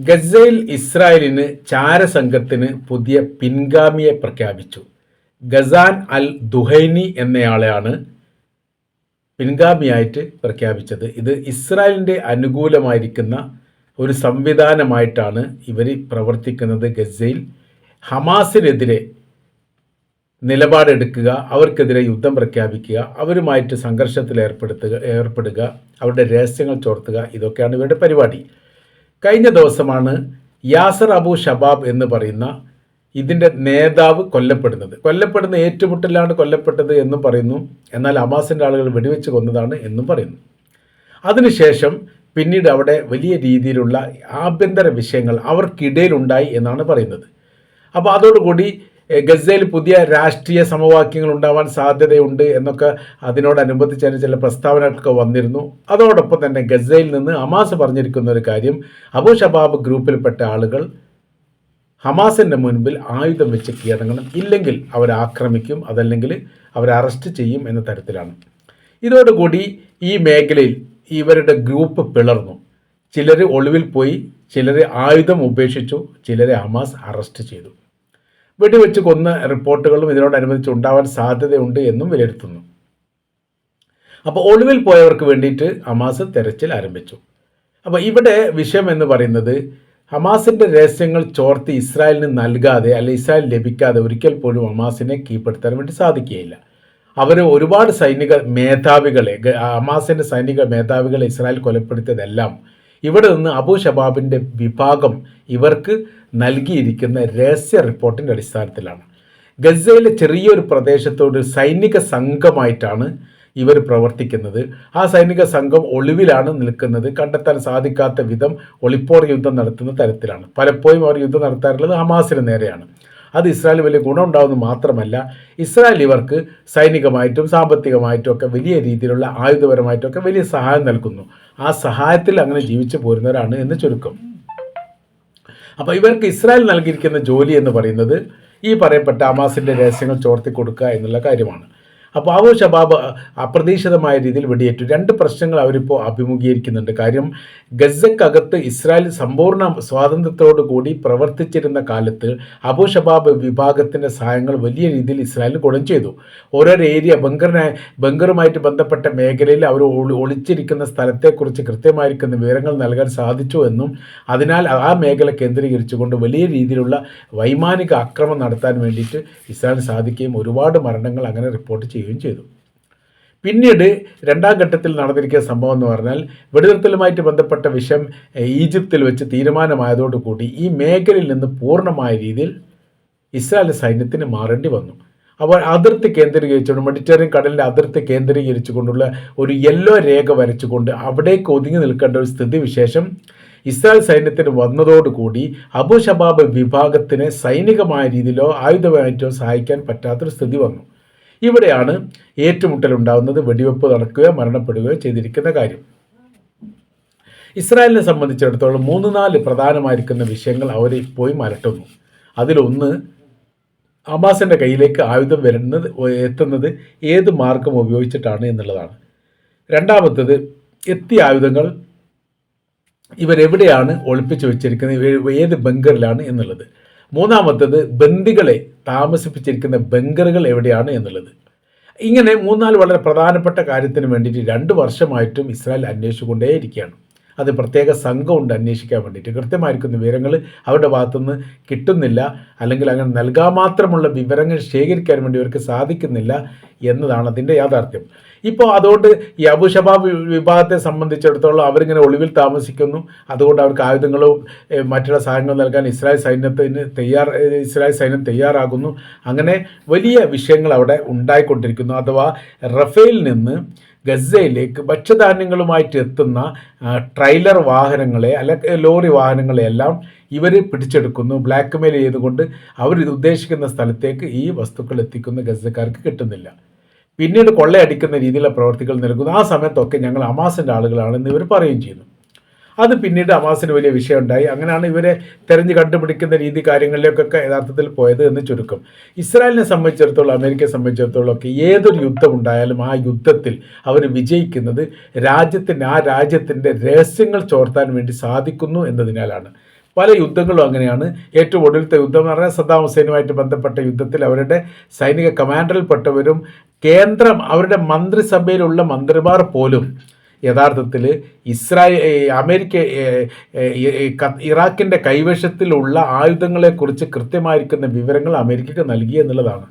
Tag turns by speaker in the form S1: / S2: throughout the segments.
S1: ഗസയിൽ ഇസ്രായേലിന് ചാരസംഘത്തിന് പുതിയ പിൻഗാമിയെ പ്രഖ്യാപിച്ചു. ഗസാൻ അൽ ദുഹൈനി എന്നയാളെയാണ് പിൻഗാമിയായിട്ട് പ്രഖ്യാപിച്ചത്. ഇത് ഇസ്രായേലിൻ്റെ അനുകൂലമായിരിക്കുന്ന ഒരു സംവിധാനമായിട്ടാണ് ഇവർ പ്രവർത്തിക്കുന്നത്. ഗസയിൽ ഹമാസിനെതിരെ നിലപാടെടുക്കുക, അവർക്കെതിരെ യുദ്ധം പ്രഖ്യാപിക്കുക, അവരുമായിട്ട് സംഘർഷത്തിൽ ഏർപ്പെടുക, അവരുടെ രഹസ്യങ്ങൾ ചോർത്തുക, ഇതൊക്കെയാണ് ഇവരുടെ പരിപാടി. കഴിഞ്ഞ ദിവസമാണ് യാസർ അബു ഷബാബ് എന്ന് പറയുന്ന ഇതിൻ്റെ നേതാവ് കൊല്ലപ്പെടുന്ന ഏറ്റുമുട്ടലാണ് കൊല്ലപ്പെട്ടത് എന്നും പറയുന്നു. എന്നാൽ ഹമാസിൻ്റെ ആളുകൾ വെടിവെച്ച് കൊന്നതാണ് എന്നും പറയുന്നു. അതിനുശേഷം പിന്നീട് അവിടെ വലിയ രീതിയിലുള്ള ആഭ്യന്തര വിഷയങ്ങൾ അവർക്കിടയിലുണ്ടായി എന്നാണ് പറയുന്നത്. അപ്പോൾ അതോടുകൂടി ഗസയിൽ പുതിയ രാഷ്ട്രീയ സമവാക്യങ്ങൾ ഉണ്ടാവാൻ സാധ്യതയുണ്ട് എന്നൊക്കെ അതിനോടനുബന്ധിച്ച് ചില പ്രസ്താവനകളൊക്കെ വന്നിരുന്നു. അതോടൊപ്പം തന്നെ ഗസയിൽ നിന്ന് ഹമാസ് പറഞ്ഞിരിക്കുന്ന ഒരു കാര്യം, അബു ഷബാബ് ഗ്രൂപ്പിൽപ്പെട്ട ആളുകൾ ഹമാസിൻ്റെ മുൻപിൽ ആയുധം വെച്ച് കീഴടങ്ങണം, ഇല്ലെങ്കിൽ അവരെ ആക്രമിക്കും, അതല്ലെങ്കിൽ അവരെ അറസ്റ്റ് ചെയ്യും എന്ന തരത്തിലാണ്. ഇതോടുകൂടി ഈ മേഖലയിൽ ഇവരുടെ ഗ്രൂപ്പ് പിളർന്നു. ചിലർ ഒളിവിൽ പോയി, ചിലർ ആയുധം ഉപേക്ഷിച്ചു, ചിലരെ ഹമാസ് അറസ്റ്റ് ചെയ്തു. വെടിവെച്ച് കൊന്ന റിപ്പോർട്ടുകളും ഇതിനോടനുബന്ധിച്ച് ഉണ്ടാവാൻ സാധ്യതയുണ്ട് എന്നും വിലയിരുത്തുന്നു. അപ്പോൾ ഒളിവിൽ പോയവർക്ക് വേണ്ടിയിട്ട് ഹമാസ് തെരച്ചിൽ ആരംഭിച്ചു. അപ്പോൾ ഇവിടെ വിഷയം എന്ന് പറയുന്നത്, ഹമാസിൻ്റെ രഹസ്യങ്ങൾ ചോർത്തി ഇസ്രായേലിന് നൽകാതെ അല്ലെങ്കിൽ ഇസ്രായേൽ ലഭിക്കാതെ ഒരിക്കൽ പോലും ഹമാസിനെ കീഴ്പ്പെടുത്താൻ വേണ്ടി സാധിക്കുകയില്ല. അവർ ഒരുപാട് സൈനിക മേധാവികളെ, ഹമാസിൻ്റെ സൈനിക മേധാവികളെ ഇസ്രായേൽ കൊലപ്പെടുത്തിയതെല്ലാം ഇവിടെ നിന്ന് അബു ഷബാബിൻ്റെ വിഭാഗം ഇവർക്ക് നൽകിയിരിക്കുന്ന രഹസ്യ റിപ്പോർട്ടിൻ്റെ അടിസ്ഥാനത്തിലാണ്. ഗസയിലെ ചെറിയൊരു പ്രദേശത്തോട് സൈനിക സംഘമായിട്ടാണ് ഇവർ പ്രവർത്തിക്കുന്നത്. ആ സൈനിക സംഘം ഒളിവിലാണ് നിൽക്കുന്നത്. കണ്ടെത്താൻ സാധിക്കാത്ത വിധം ഒളിപ്പോർ യുദ്ധം നടത്തുന്ന തരത്തിലാണ്. പലപ്പോഴും അവർ യുദ്ധം നടത്താറുള്ളത് ഹമാസിന് നേരെയാണ്. അത് ഇസ്രായേൽ വലിയ ഗുണമുണ്ടാവുമെന്ന് മാത്രമല്ല, ഇസ്രായേൽ ഇവർക്ക് സൈനികമായിട്ടും സാമ്പത്തികമായിട്ടും ഒക്കെ വലിയ രീതിയിലുള്ള ആയുധപരമായിട്ടൊക്കെ വലിയ സഹായം നൽകുന്നു. ആ സഹായത്തിൽ അങ്ങനെ ജീവിച്ചു പോരുന്നവരാണ് എന്ന് ചുരുക്കം. അപ്പോൾ ഇവർക്ക് ഇസ്രായേൽ നൽകിയിരിക്കുന്ന ജോലി എന്ന് പറയുന്നത് ഈ പറയപ്പെട്ട ഹമാസിൻ്റെ രഹസ്യങ്ങൾ ചോർത്തി കൊടുക്കുക എന്നുള്ള കാര്യമാണ്. അപ്പോൾ അബു ഷബാബ് അപ്രതീക്ഷിതമായ രീതിയിൽ വെടിയേറ്റു. രണ്ട് പ്രശ്നങ്ങൾ അവരിപ്പോൾ അഭിമുഖീകരിക്കുന്നുണ്ട്. കാര്യം, ഗസക്കകത്ത് ഇസ്രായേൽ സമ്പൂർണ്ണ സ്വാതന്ത്ര്യത്തോടു കൂടി പ്രവർത്തിച്ചിരുന്ന കാലത്ത് അബു ഷബാബ് വിഭാഗത്തിൻ്റെ സഹായങ്ങൾ വലിയ രീതിയിൽ ഇസ്രായേലിന് ഗുണം ചെയ്തു. ഓരോരോ ഏരിയ ബങ്കറുമായിട്ട് ബന്ധപ്പെട്ട മേഖലയിൽ അവർ ഒളിച്ചിരിക്കുന്ന സ്ഥലത്തെക്കുറിച്ച് കൃത്യമായിരിക്കുന്ന വിവരങ്ങൾ നൽകാൻ സാധിച്ചു എന്നും അതിനാൽ ആ മേഖല കേന്ദ്രീകരിച്ചുകൊണ്ട് വലിയ രീതിയിലുള്ള വൈമാനിക ആക്രമണം നടത്താൻ വേണ്ടിയിട്ട് ഇസ്രായേലിന് സാധിക്കുകയും ഒരുപാട് മരണങ്ങൾ അങ്ങനെ റിപ്പോർട്ട് ചെയ്യുകയും ചെയ്തു. പിന്നീട് രണ്ടാം ഘട്ടത്തിൽ നടന്നിരിക്കുന്ന സംഭവം എന്ന് പറഞ്ഞാൽ, വെടിനിർത്തലുമായിട്ട് ബന്ധപ്പെട്ട വിഷയം ഈജിപ്തിൽ വെച്ച് തീരുമാനമായതോടുകൂടി ഈ മേഖലയിൽ നിന്ന് പൂർണ്ണമായ രീതിയിൽ ഇസ്രായേൽ സൈന്യത്തിന് മാറേണ്ടി വന്നു. അപ്പോൾ അതിർത്തി കേന്ദ്രീകരിച്ചുകൊണ്ട്, മെഡിറ്ററേനിയൻ കടലിൻ്റെ അതിർത്തി കേന്ദ്രീകരിച്ചുകൊണ്ടുള്ള ഒരു യെല്ലോ രേഖ വരച്ചുകൊണ്ട് അവിടേക്ക് ഒതുങ്ങി നിൽക്കേണ്ട ഒരു സ്ഥിതിവിശേഷം ഇസ്രായേൽ സൈന്യത്തിന് വന്നതോടുകൂടി അബു ഷബാബ് വിഭാഗത്തിന് സൈനികമായ രീതിയിലോ ആയുധമായിട്ടോ സഹായിക്കാൻ പറ്റാത്തൊരു സ്ഥിതി വന്നു. ഇവിടെയാണ് ഏറ്റുമുട്ടലുണ്ടാകുന്നത്, വെടിവെപ്പ് നടക്കുകയോ മരണപ്പെടുകയോ ചെയ്തിരിക്കുന്ന കാര്യം. ഇസ്രായേലിനെ സംബന്ധിച്ചിടത്തോളം 3-4 പ്രധാനമായിരിക്കുന്ന വിഷയങ്ങൾ അവർ പോയി മലട്ടുന്നു. അതിലൊന്ന്, ഹമാസിൻ്റെ കയ്യിലേക്ക് ആയുധം എത്തുന്നത് ഏത് മാർഗം ഉപയോഗിച്ചിട്ടാണ് എന്നുള്ളതാണ്. രണ്ടാമത്തത്, എത്തിയ ആയുധങ്ങൾ ഇവരെവിടെയാണ് ഒളിപ്പിച്ച് വെച്ചിരിക്കുന്നത്, ഏത് ബങ്കറിലാണ് എന്നുള്ളത്. മൂന്നാമത്തത്, ബന്ദികളെ താമസിപ്പിച്ചിരിക്കുന്ന ബങ്കറുകൾ എവിടെയാണ് എന്നുള്ളത്. ഇങ്ങനെ 3-4 വളരെ പ്രധാനപ്പെട്ട കാര്യത്തിന് വേണ്ടിയിട്ട് 2 വർഷമായിട്ടും ഇസ്രായേൽ അന്വേഷിച്ചുകൊണ്ടേയിരിക്കുകയാണ്. അത് പ്രത്യേക സംഘമുണ്ട് അന്വേഷിക്കാൻ വേണ്ടിയിട്ട്. കൃത്യമായിരിക്കുന്ന വിവരങ്ങൾ അവരുടെ ഭാഗത്തുനിന്ന് കിട്ടുന്നില്ല, അല്ലെങ്കിൽ അങ്ങനെ നൽകാൻ മാത്രമുള്ള വിവരങ്ങൾ ശേഖരിക്കാൻ വേണ്ടി ഇവർക്ക് സാധിക്കുന്നില്ല എന്നതാണ് അതിൻ്റെ യാഥാർത്ഥ്യം. ഇപ്പോൾ അതുകൊണ്ട് ഈ അബു ഷബാബ് വിഭാഗത്തെ സംബന്ധിച്ചിടത്തോളം അവരിങ്ങനെ ഒളിവിൽ താമസിക്കുന്നു. അതുകൊണ്ട് അവർക്ക് ആയുധങ്ങളും മറ്റുള്ള സഹായങ്ങൾ നൽകാൻ ഇസ്രായേൽ സൈന്യം തയ്യാറാകുന്നു. അങ്ങനെ വലിയ വിഷയങ്ങൾ അവിടെ ഉണ്ടായിക്കൊണ്ടിരിക്കുന്നു. അഥവാ റഫേലിൽ നിന്ന് ഗസയിലേക്ക് ഭക്ഷ്യധാന്യങ്ങളുമായിട്ട് എത്തുന്ന ട്രെയിലർ വാഹനങ്ങളെ ലോറി വാഹനങ്ങളെയെല്ലാം ഇവർ പിടിച്ചെടുക്കുന്നു. ബ്ലാക്ക് മെയിൽ ചെയ്തുകൊണ്ട് അവർ ഉദ്ദേശിക്കുന്ന സ്ഥലത്തേക്ക് ഈ വസ്തുക്കൾ എത്തിക്കുന്ന ഗസക്കാർക്ക് കിട്ടുന്നില്ല. പിന്നീട് കൊള്ളയടിക്കുന്ന രീതിയിലുള്ള പ്രവർത്തികൾ നൽകുന്നു. ആ സമയത്തൊക്കെ ഞങ്ങൾ ഹമാസിൻ്റെ ആളുകളാണെന്ന് ഇവർ പറയുകയും ചെയ്യുന്നു. അത് പിന്നീട് ഹമാസിന് വലിയ വിഷയമുണ്ടായി. അങ്ങനെയാണ് ഇവരെ തെരഞ്ഞു കണ്ടുപിടിക്കുന്ന രീതി കാര്യങ്ങളിലേക്കൊക്കെ യഥാർത്ഥത്തിൽ പോയത് എന്ന് ചുരുക്കം. ഇസ്രായേലിനെ സംബന്ധിച്ചിടത്തോളം, അമേരിക്കയെ സംബന്ധിച്ചിടത്തോളം ഒക്കെ ഏതൊരു യുദ്ധമുണ്ടായാലും ആ യുദ്ധത്തിൽ അവർ വിജയിക്കുന്നത് ആ രാജ്യത്തിൻ്റെ രഹസ്യങ്ങൾ ചോർത്താൻ വേണ്ടി സാധിക്കുന്നു എന്നതിനാലാണ്. പല യുദ്ധങ്ങളും അങ്ങനെയാണ്. ഏറ്റവും ഒടുവിലത്തെ യുദ്ധം എന്ന് പറഞ്ഞാൽ സദ്ദാം ഹുസൈനുമായിട്ട് ബന്ധപ്പെട്ട യുദ്ധത്തിൽ അവരുടെ സൈനിക കമാൻഡറിൽപ്പെട്ടവരും അവരുടെ മന്ത്രിസഭയിലുള്ള മന്ത്രിമാർ പോലും യഥാർത്ഥത്തിൽ ഇറാഖിൻ്റെ കൈവശത്തിലുള്ള ആയുധങ്ങളെക്കുറിച്ച് കൃത്യമായിരിക്കുന്ന വിവരങ്ങൾ അമേരിക്കയ്ക്ക് നൽകി എന്നുള്ളതാണ്.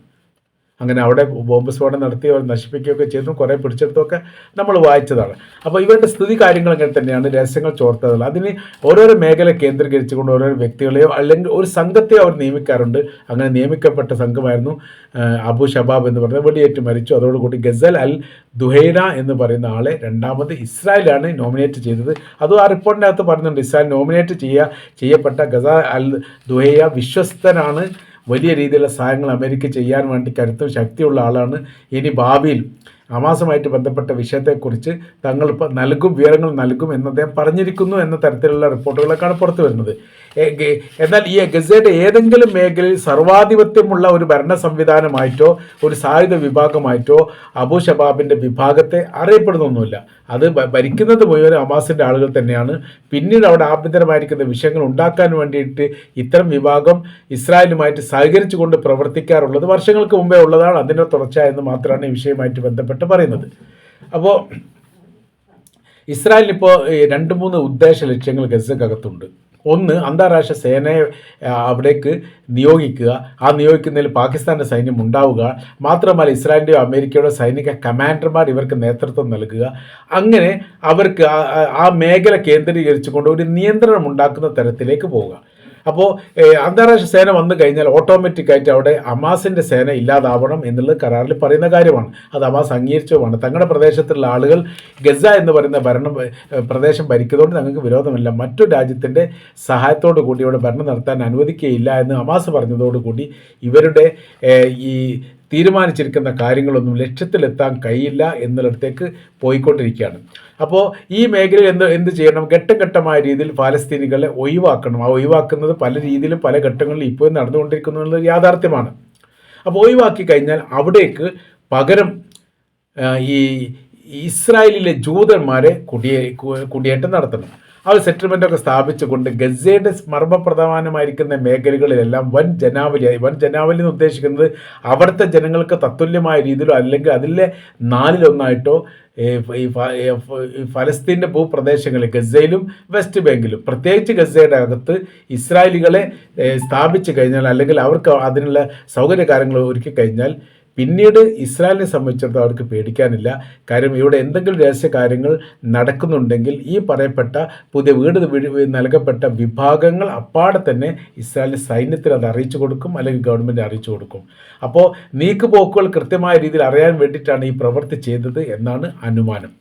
S1: അങ്ങനെ അവിടെ ബോംബ് സ്ഫോടനം നടത്തി അവർ നശിപ്പിക്കുകയൊക്കെ ചെയ്തു, കുറേ പിടിച്ചെടുത്തൊക്കെ നമ്മൾ വായിച്ചതാണ്. അപ്പോൾ ഇവരുടെ സ്ഥിതി കാര്യങ്ങൾ അങ്ങനെ തന്നെയാണ്, രഹസ്യങ്ങൾ ചോർത്തതല്ല. അതിന് ഓരോരോ മേഖല കേന്ദ്രീകരിച്ചുകൊണ്ട് ഓരോരോ വ്യക്തികളെയോ അല്ലെങ്കിൽ ഒരു സംഘത്തെയോ അവർ നിയമിക്കാറുണ്ട്. അങ്ങനെ നിയമിക്കപ്പെട്ട സംഘമായിരുന്നു അബു ഷബാബ് എന്ന് പറഞ്ഞ വെടിയേറ്റ് മരിച്ചു. അതോടുകൂടി ഗസൽ അൽ ദുഹൈന എന്ന് പറയുന്ന ആളെ രണ്ടാമത് ഇസ്രായേലാണ് നോമിനേറ്റ് ചെയ്തത്. അതും ആ റിപ്പോർട്ടിൻ്റെ അകത്ത് പറയുന്നുണ്ട്, ഇസ്രായേൽ നോമിനേറ്റ് ചെയ്യപ്പെട്ട ഗസൽ അൽ ദുഹൈയ വിശ്വസ്തനാണ്, വലിയ രീതിയിലുള്ള സഹായങ്ങൾ അമേരിക്ക ചെയ്യാൻ വേണ്ടി കരുത്തും ശക്തിയുള്ള ആളാണ്. ഇനി ഭാവിയിൽ ഹമാസുമായിട്ട് ബന്ധപ്പെട്ട വിഷയത്തെക്കുറിച്ച് തങ്ങളിപ്പോൾ വിവരങ്ങൾ നൽകും എന്ന് അദ്ദേഹം പറഞ്ഞിരിക്കുന്നു എന്ന തരത്തിലുള്ള റിപ്പോർട്ടുകളൊക്കെയാണ് പുറത്തു വരുന്നത്. എന്നാൽ ഈ ഗസയുടെ ഏതെങ്കിലും മേഖലയിൽ സർവാധിപത്യമുള്ള ഒരു ഭരണ സംവിധാനമായിട്ടോ ഒരു സായുധ വിഭാഗമായിട്ടോ അബു ഷബാബിൻ്റെ വിഭാഗത്തെ അറിയപ്പെടുന്നൊന്നുമില്ല. അത് ഭരിക്കുന്നത് മുഴുവൻ ഹമാസിൻ്റെ ആളുകൾ തന്നെയാണ്. പിന്നീട് അവിടെ ആഭ്യന്തരമായിരിക്കുന്ന വിഷയങ്ങൾ ഉണ്ടാക്കാൻ വേണ്ടിയിട്ട് ഇത്തരം വിഭാഗം ഇസ്രായേലുമായിട്ട് സഹകരിച്ചുകൊണ്ട് പ്രവർത്തിക്കാറുള്ളത് വർഷങ്ങൾക്ക് മുമ്പേ ഉള്ളതാണ്. അതിൻ്റെ തുടർച്ച എന്ന് മാത്രമാണ് ഈ വിഷയമായിട്ട് ബന്ധപ്പെട്ട് പറയുന്നത്. അപ്പോൾ ഇസ്രായേലിനിപ്പോൾ 2-3 ഉദ്ദേശ ലക്ഷ്യങ്ങൾ ഗസക്കകത്തുണ്ട്. ഒന്ന്, അന്താരാഷ്ട്ര സേനയെ അവിടേക്ക് നിയോഗിക്കുക. ആ നിയോഗിക്കുന്നതിൽ പാകിസ്ഥാൻ്റെ സൈന്യം ഉണ്ടാവുക. മാത്രമല്ല ഇസ്രായേലിൻ്റെയോ അമേരിക്കയുടെ സൈനിക കമാൻഡർമാർ ഇവർക്ക് നേതൃത്വം നൽകുക. അങ്ങനെ അവർക്ക് ആ മേഖല കേന്ദ്രീകരിച്ചുകൊണ്ട് ഒരു നിയന്ത്രണം ഉണ്ടാക്കുന്ന തരത്തിലേക്ക് പോവുക. അപ്പോൾ അന്താരാഷ്ട്ര സേന വന്നു കഴിഞ്ഞാൽ ഓട്ടോമാറ്റിക്കായിട്ട് അവിടെ ഹമാസിൻ്റെ സേന ഇല്ലാതാവണം എന്നുള്ളത് കരാറിൽ പറയുന്ന കാര്യമാണ്. അത് ഹമാസ് അംഗീകരിച്ചതുമാണ്. തങ്ങളുടെ പ്രദേശത്തുള്ള ആളുകൾ ഗസ എന്ന് പറയുന്ന പ്രദേശം ഭരിക്കുന്നതുകൊണ്ട് തങ്ങൾക്ക് വിരോധമില്ല, മറ്റു രാജ്യത്തിൻ്റെ സഹായത്തോടു കൂടി ഇവിടെ ഭരണം നടത്താൻ അനുവദിക്കുകയില്ല എന്ന് ഹമാസ് പറഞ്ഞതോടുകൂടി ഇവരുടെ ഈ തീരുമാനിച്ചിരിക്കുന്ന കാര്യങ്ങളൊന്നും ലക്ഷ്യത്തിലെത്താൻ കഴിയില്ല എന്നിടത്തേക്ക് പോയിക്കൊണ്ടിരിക്കുകയാണ്. അപ്പോൾ ഈ മേഖലയിൽ എന്ത് ചെയ്യണം? ഘട്ടഘട്ടമായ രീതിയിൽ പാലസ്തീനികളെ ഒഴിവാക്കണം. ആ ഒഴിവാക്കുന്നത് പല രീതിയിലും പല ഘട്ടങ്ങളിലും ഇപ്പോഴും നടന്നുകൊണ്ടിരിക്കുന്നു എന്നുള്ളത് യാഥാർത്ഥ്യമാണ്. അപ്പോൾ ഒഴിവാക്കി കഴിഞ്ഞാൽ അവിടേക്ക് പകരം ഈ ഇസ്രായേലിലെ ജൂതന്മാരെ കുടിയേറ്റം നടത്തണം. അവർ സെറ്റിൽമെൻ്റൊക്കെ സ്ഥാപിച്ചുകൊണ്ട് ഗസയുടെ മർമ്മപ്രധാനമായിരിക്കുന്ന മേഖലകളിലെല്ലാം വൻ ജനാവലി എന്ന് ഉദ്ദേശിക്കുന്നത് അവിടുത്തെ ജനങ്ങൾക്ക് തത്തുല്യമായ രീതിയിലോ അല്ലെങ്കിൽ അതിലെ 4-1 ഈ ഫലസ്തീൻ്റെ ഭൂപ്രദേശങ്ങളിൽ ഗസയിലും വെസ്റ്റ് ബാങ്കിലും പ്രത്യേകിച്ച് ഗസയുടെ അകത്ത് ഇസ്രായേലികളെ സ്ഥാപിച്ചു കഴിഞ്ഞാൽ അല്ലെങ്കിൽ അവർക്ക് അതിനുള്ള സൗകര്യ കാര്യങ്ങൾ ഒരുക്കി കഴിഞ്ഞാൽ പിന്നീട് ഇസ്രായേലിനെ സംബന്ധിച്ചിടത്തോളം അവർക്ക് പേടിക്കാനില്ല. കാര്യം ഇവിടെ എന്തെങ്കിലും രഹസ്യ കാര്യങ്ങൾ നടക്കുന്നുണ്ടെങ്കിൽ ഈ പറയപ്പെട്ട പുതിയ വീട് നൽകപ്പെട്ട വിഭാഗങ്ങൾ അപ്പാടെ തന്നെ ഇസ്രായേലിൻ്റെ സൈന്യത്തിന് അത് അറിയിച്ചു കൊടുക്കും, അല്ലെങ്കിൽ ഗവൺമെൻറ് അറിയിച്ചു കൊടുക്കും. അപ്പോൾ നീക്കുപോക്കുകൾ കൃത്യമായ രീതിയിൽ അറിയാൻ വേണ്ടിയിട്ടാണ് ഈ പ്രവൃത്തി ചെയ്തത് എന്നാണ് അനുമാനം.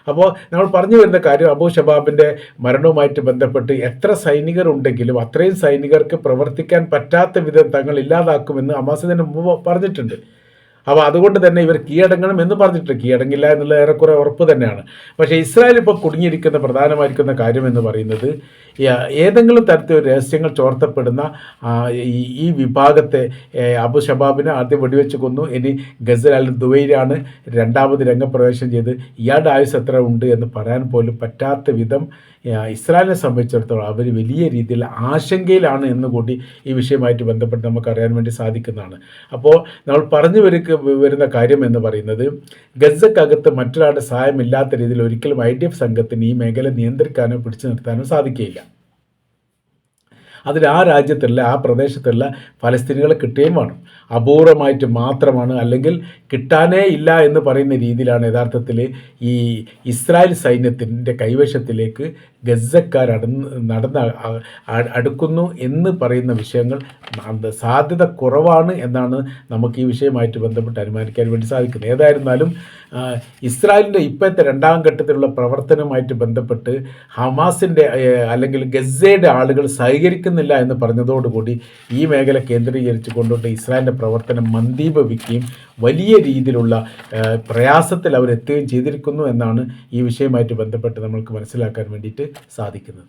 S1: അപ്പോൾ നമ്മൾ പറഞ്ഞു വരുന്ന കാര്യം, അബു ഷബാബിൻ്റെ മരണവുമായിട്ട് ബന്ധപ്പെട്ട് എത്ര സൈനികർ ഉണ്ടെങ്കിലും അത്രയും സൈനികർക്ക് പ്രവർത്തിക്കാൻ പറ്റാത്ത വിധം തങ്ങൾ ഇല്ലാതാക്കുമെന്ന് ഹമാസിന് മുമ്പ് പറഞ്ഞിട്ടുണ്ട്. അപ്പോൾ അതുകൊണ്ട് തന്നെ ഇവർ കീഴടങ്ങണം എന്ന് പറഞ്ഞിട്ട് കീഴടങ്ങില്ല എന്നുള്ള ഏറെക്കുറെ ഉറപ്പ് തന്നെയാണ്. പക്ഷേ ഇസ്രായേൽ ഇപ്പോൾ കുടുങ്ങിയിരിക്കുന്ന പ്രധാനമായിരിക്കുന്ന കാര്യം എന്ന് പറയുന്നത് ഏതെങ്കിലും തരത്തിൽ രഹസ്യങ്ങൾ ചോർത്തപ്പെടുന്ന ഈ വിഭാഗത്തെ അബു ഷബാബിനെ ആദ്യം വെടിവെച്ച് കൊന്നു. ഇനി ഗസൽ അൽ ദുവൈലാണ് രണ്ടാമത് രംഗപ്രവേശം ചെയ്ത് ഇയാളുടെ ആയുസ് എത്ര ഉണ്ട് എന്ന് പറയാൻ പോലും പറ്റാത്ത വിധം ഇസ്രായേലിനെ സംബന്ധിച്ചിടത്തോളം അവർ വലിയ രീതിയിൽ ആശങ്കയിലാണ് എന്നുകൂടി ഈ വിഷയമായിട്ട് ബന്ധപ്പെട്ട് നമുക്കറിയാൻ വേണ്ടി സാധിക്കുന്നതാണ്. അപ്പോൾ നമ്മൾ പറഞ്ഞു വരുന്ന കാര്യം എന്ന് പറയുന്നത് ഗസക്കകത്ത് മറ്റൊരാളുടെ സഹായമില്ലാത്ത രീതിയിൽ ഒരിക്കലും IDF സംഘത്തിന് ഈ മേഖല നിയന്ത്രിക്കാനോ പിടിച്ചു നിർത്താനോ സാധിക്കുകയില്ല. അതിൽ ആ രാജ്യത്തുള്ള ആ പ്രദേശത്തുള്ള ഫലസ്തീനികളെ കിട്ടുകയും വേണം. അപൂർവമായിട്ട് മാത്രമാണ്, അല്ലെങ്കിൽ കിട്ടാനേ ഇല്ല എന്ന് പറയുന്ന രീതിയിലാണ് യഥാർത്ഥത്തിൽ ഈ ഇസ്രായേൽ സൈന്യത്തിൻ്റെ കൈവശത്തിലേക്ക് ഗസക്കാർ അടുക്കുന്നു എന്ന് പറയുന്ന വിഷയങ്ങൾ സാധ്യത കുറവാണ് എന്നാണ് നമുക്ക് ഈ വിഷയമായിട്ട് ബന്ധപ്പെട്ട് അനുമാനിക്കാൻ വേണ്ടി സാധിക്കുന്നത്. ഏതായിരുന്നാലും ഇസ്രായേലിൻ്റെ ഇപ്പോഴത്തെ 2ാം ഘട്ടത്തിലുള്ള പ്രവർത്തനവുമായിട്ട് ബന്ധപ്പെട്ട് ഹമാസിൻ്റെ അല്ലെങ്കിൽ ഗസയുടെ ആളുകൾ സഹകരിക്കുന്നില്ല എന്ന് പറഞ്ഞതോടുകൂടി ഈ മേഖല കേന്ദ്രീകരിച്ച് കൊണ്ടുകൊണ്ട് ഇസ്രായേലിൻ്റെ പ്രവർത്തനം മന്ദീഭവിക്കുകയും വലിയ രീതിയിലുള്ള പ്രയാസത്തിൽ അവരെത്തുകയും ചെയ്തിരിക്കുന്നു എന്നാണ് ഈ വിഷയമായിട്ട് ബന്ധപ്പെട്ട് നമ്മൾക്ക് മനസ്സിലാക്കാൻ വേണ്ടിയിട്ട് സാധിക്കുന്നത്.